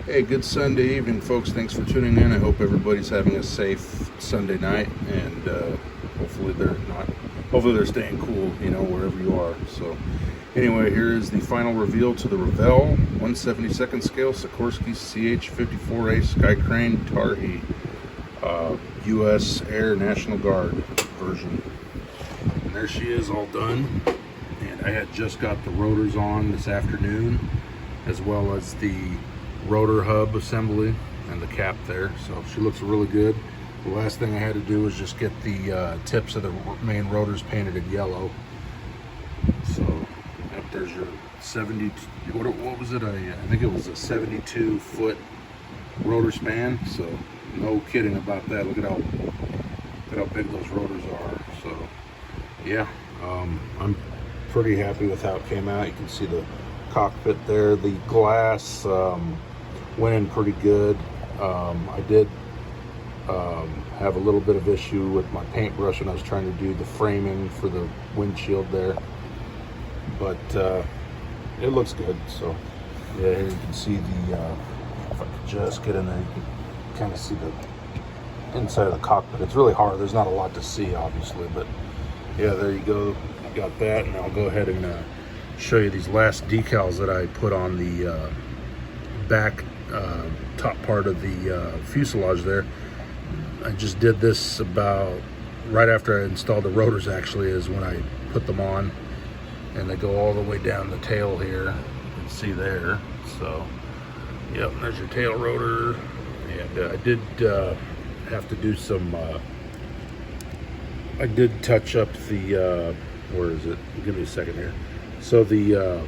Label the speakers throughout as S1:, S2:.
S1: Hey, good Sunday evening, folks. Thanks for tuning in. I hope everybody's having a safe Sunday night, and hopefully they're staying cool, wherever you are. So, anyway, here is the final reveal to the Revell 1/72nd scale Sikorsky CH-54A Sky Crane Tarhe U.S. Air National Guard version. And there she is, all done. And I had just got the rotors on this afternoon, as well as the rotor hub assembly and the cap there, so she looks really good. The last thing I had to do was just get the tips of the main rotors painted in yellow. So yep, there's your 70, what was it, I think it was a 72-foot rotor span, so no kidding about that. Look at how big those rotors are. So yeah, I'm pretty happy with how it came out. You can see the cockpit there. The glass went in pretty good. I did have a little bit of issue with my paintbrush when I was trying to do the framing for the windshield there, but it looks good. So yeah, here you can see the if I could just get in there, you can kind of see the inside of the cockpit. It's really hard, there's not a lot to see obviously, but yeah, there you go. I got that, and I'll go ahead and show you these last decals that I put on the back top part of the fuselage there. I just did this about right after I installed the rotors, actually, is when I put them on, and they go all the way down the tail here. You can see there. So yep, there's your tail rotor. And I did have to do some I did touch up the where is it? Give me a second here. So the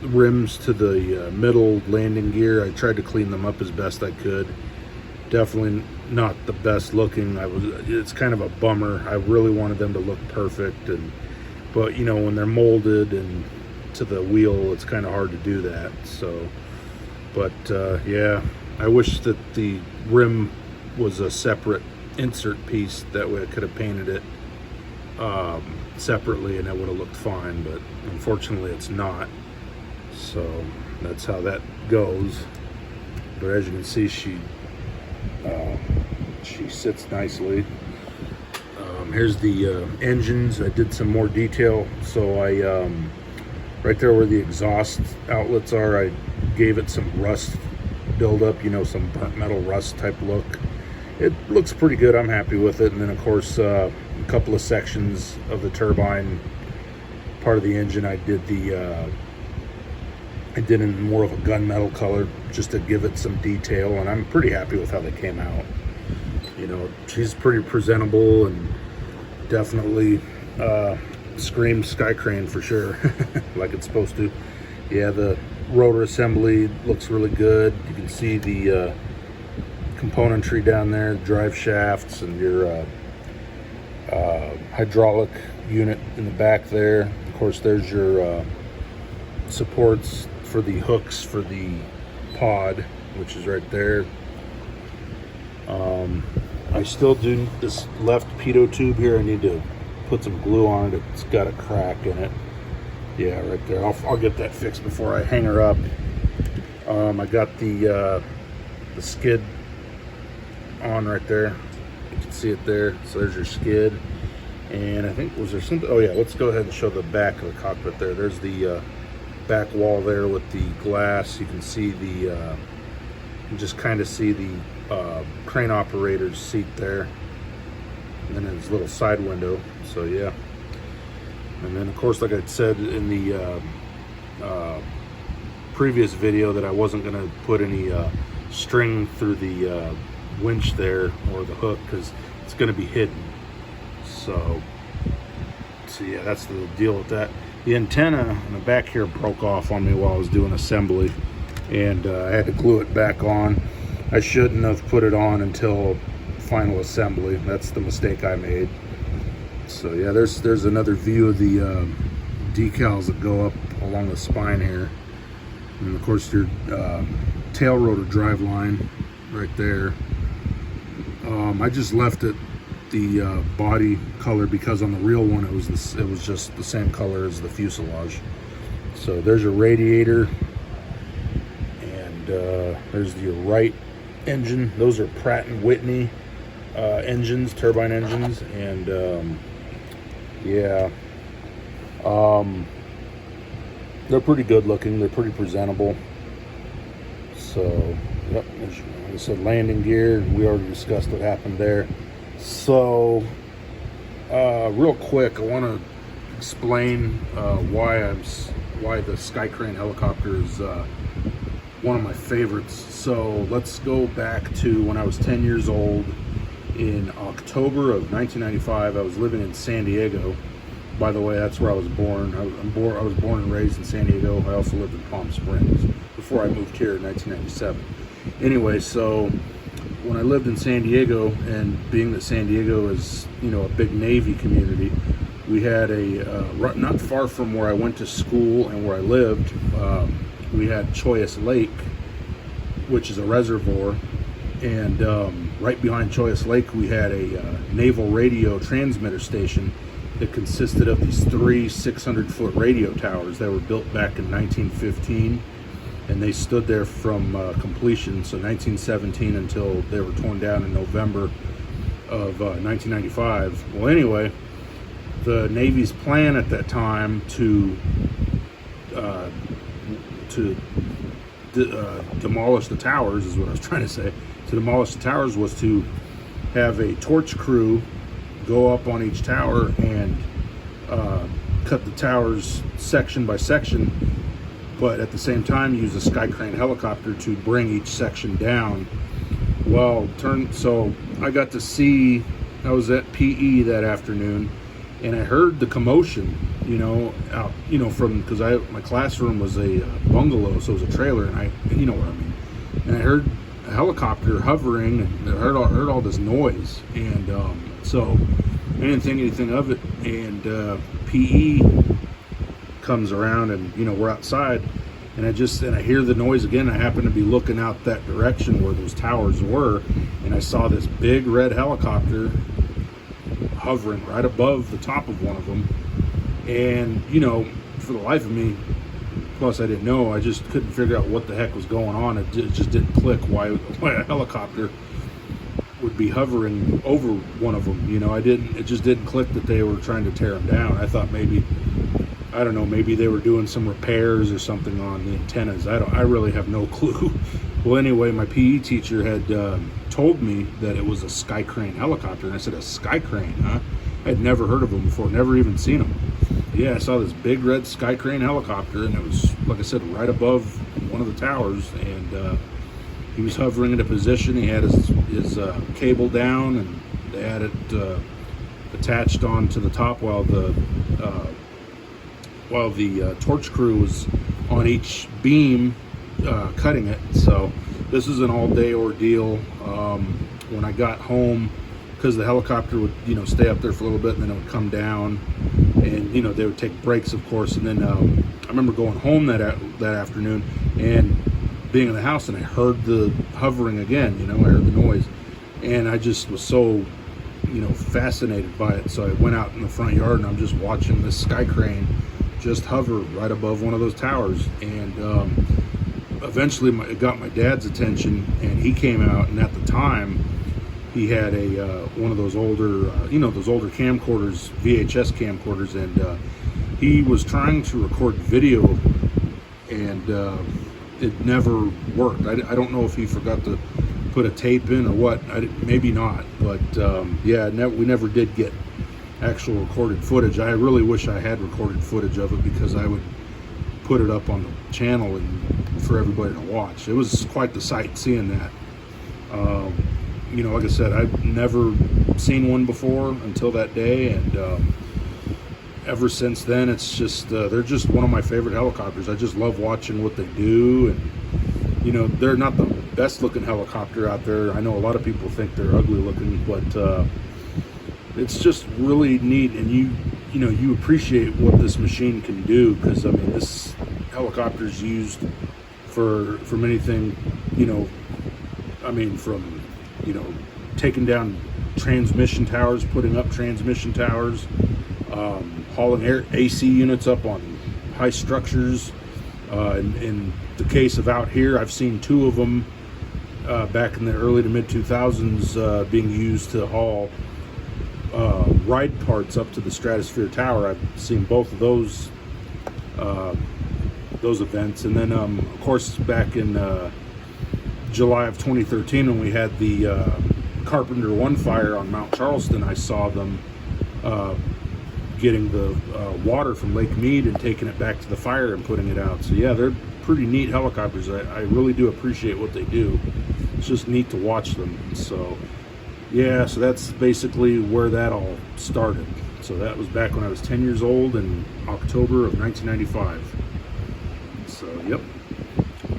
S1: rims to the middle landing gear, I tried to clean them up as best I could. Definitely not the best looking. It's kind of a bummer. I really wanted them to look perfect, but when they're molded and to the wheel, it's kind of hard to do that. So, but yeah, I wish that the rim was a separate insert piece. That way I could have painted it separately and it would have looked fine, but unfortunately it's not. So that's how that goes. But as you can see, she sits nicely. Here's the engines. I did some more detail. So I right there where the exhaust outlets are, I gave it some rust buildup, some burnt metal rust type look. It looks pretty good. I'm happy with it. And then of course a couple of sections of the turbine part of the engine, I did in more of a gunmetal color just to give it some detail, and I'm pretty happy with how they came out. She's pretty presentable and definitely screams Sky Crane for sure, like it's supposed to. Yeah, the rotor assembly looks really good. You can see the componentry down there, drive shafts, and your hydraulic unit in the back there. Of course, there's your supports for the hooks for the pod, which is right there. I still do this left pitot tube here. I need to put some glue on it. It's got a crack in it. Yeah, right there. I'll get that fixed before I hang her up. I got the skid on right there. You can see it there. So there's your skid. And I think, was there something? Oh yeah, let's go ahead and show the back of the cockpit there. There's the back wall there with the glass. You can see the, you just kind of see the crane operator's seat there. And then his little side window. So yeah. And then of course, like I said in the previous video, that I wasn't gonna put any string through the winch there or the hook, because it's gonna be hidden. So yeah, that's the deal with that. The antenna in the back here broke off on me while I was doing assembly, and I had to glue it back on. I shouldn't have put it on until final assembly. That's the mistake I made. So yeah, there's another view of the decals that go up along the spine here, and of course your tail rotor drive line right there. I just left it the body color because on the real one it was just the same color as the fuselage. So there's a radiator, and and there's your Wright engine. Those are Pratt and Whitney engines, turbine engines, and yeah, they're pretty good looking. They're pretty presentable. So, yep, as I said, landing gear. We already discussed what happened there. So, real quick, I want to explain why the Sky Crane helicopter is one of my favorites. So let's go back to when I was 10 years old. In October of 1995, I was living in San Diego. By the way, that's where I was born. I was born and raised in San Diego. I also lived in Palm Springs before I moved here in 1997. Anyway, so when I lived in San Diego, and being that San Diego is, you know, a big Navy community, we had not far from where I went to school and where I lived, we had Choyas Lake, which is a reservoir, and right behind Choyas Lake we had a naval radio transmitter station that consisted of these 3 600-foot radio towers that were built back in 1915, and they stood there from completion, so 1917 until they were torn down in November of 1995. Well, anyway, the Navy's plan at that time to demolish the towers, is what I was trying to say. To demolish the towers was to have a torch crew go up on each tower and cut the towers section by section, but at the same time use a Sky Crane helicopter to bring each section down. Well, so I got to see, I was at PE that afternoon, and I heard the commotion, you know, out, you know, from, because my classroom was a bungalow, so it was a trailer, and you know what I mean. And I heard a helicopter hovering, and I heard all this noise, and so I didn't think anything of it. And PE comes around, and you know, we're outside, and I hear the noise again. I happen to be looking out that direction where those towers were, and I saw this big red helicopter hovering right above the top of one of them. And you know, for the life of me, plus I didn't know, I just couldn't figure out what the heck was going on. It just didn't click why a helicopter would be hovering over one of them. You know, it just didn't click that they were trying to tear them down. I thought maybe, I don't know, maybe they were doing some repairs or something on the antennas. I really have no clue. Well, anyway, my PE teacher had told me that it was a Sky Crane helicopter, and I said, a Sky Crane, huh? I had never heard of them before, never even seen them. Yeah, I saw this big red Sky Crane helicopter, and it was, like I said, right above one of the towers, and he was hovering in a position. He had his cable down, and they had it attached onto the top while the torch crew was on each beam cutting it. So this is an all-day ordeal. When I got home, because the helicopter would, you know, stay up there for a little bit, and then it would come down, and you know, they would take breaks, of course. And then I remember going home that afternoon and being in the house, and I heard the hovering again. You know, I heard the noise, and I just was so, you know, fascinated by it. So I went out in the front yard, and I'm just watching this Sky Crane just hover right above one of those towers. And eventually it got my dad's attention, and he came out, and at the time he had one of those older, you know, those older camcorders, VHS camcorders, and he was trying to record video, and it never worked. I don't know if he forgot to put a tape in or what. Maybe not, but yeah, we never did get actual recorded footage. I really wish I had recorded footage of it, because I would put it up on the channel and for everybody to watch. It was quite the sight seeing that. You know, like I said, I've never seen one before until that day, and ever since then, it's just they're just one of my favorite helicopters. I just love watching what they do, and you know, they're not the best looking helicopter out there. I know a lot of people think they're ugly looking, but it's just really neat, and you know, you appreciate what this machine can do, because I mean, this helicopter is used for many things. You know, I mean, from, you know, taking down transmission towers, putting up transmission towers, hauling AC units up on high structures, and the case of out here. I've seen 2 of them back in the early to mid 2000s being used to haul ride parts up to the Stratosphere Tower. I've seen both of those events, and then of course back in July of 2013 when we had the Carpenter 1 fire on Mount Charleston, I saw them getting the water from Lake Mead and taking it back to the fire and putting it out. So yeah, they're pretty neat helicopters. I really do appreciate what they do. It's just neat to watch them. So yeah, so that's basically where that all started. So that was back when I was 10 years old in October of 1995. So yep.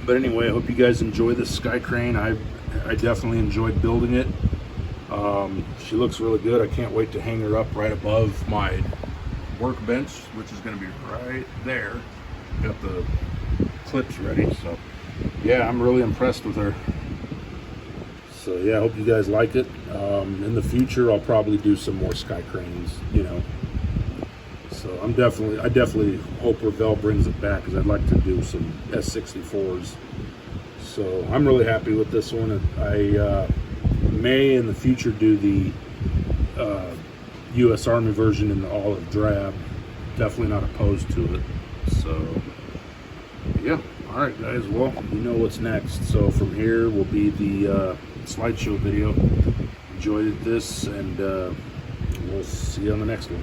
S1: But anyway, I hope you guys enjoy this Sky Crane. I definitely enjoyed building it. She looks really good. I can't wait to hang her up right above my workbench, which is going to be right there. Got the clips ready. So yeah, I'm really impressed with her. So yeah, I hope you guys like it. In the future, I'll probably do some more Sky Cranes, you know. So I definitely hope Revell brings it back, because I'd like to do some S-64s. So I'm really happy with this one. I may in the future do the U.S. Army version in the olive drab. Definitely not opposed to it. So yeah, all right guys, well, you know what's next. So from here will be the slideshow video. Enjoyed this, and we'll see you on the next one.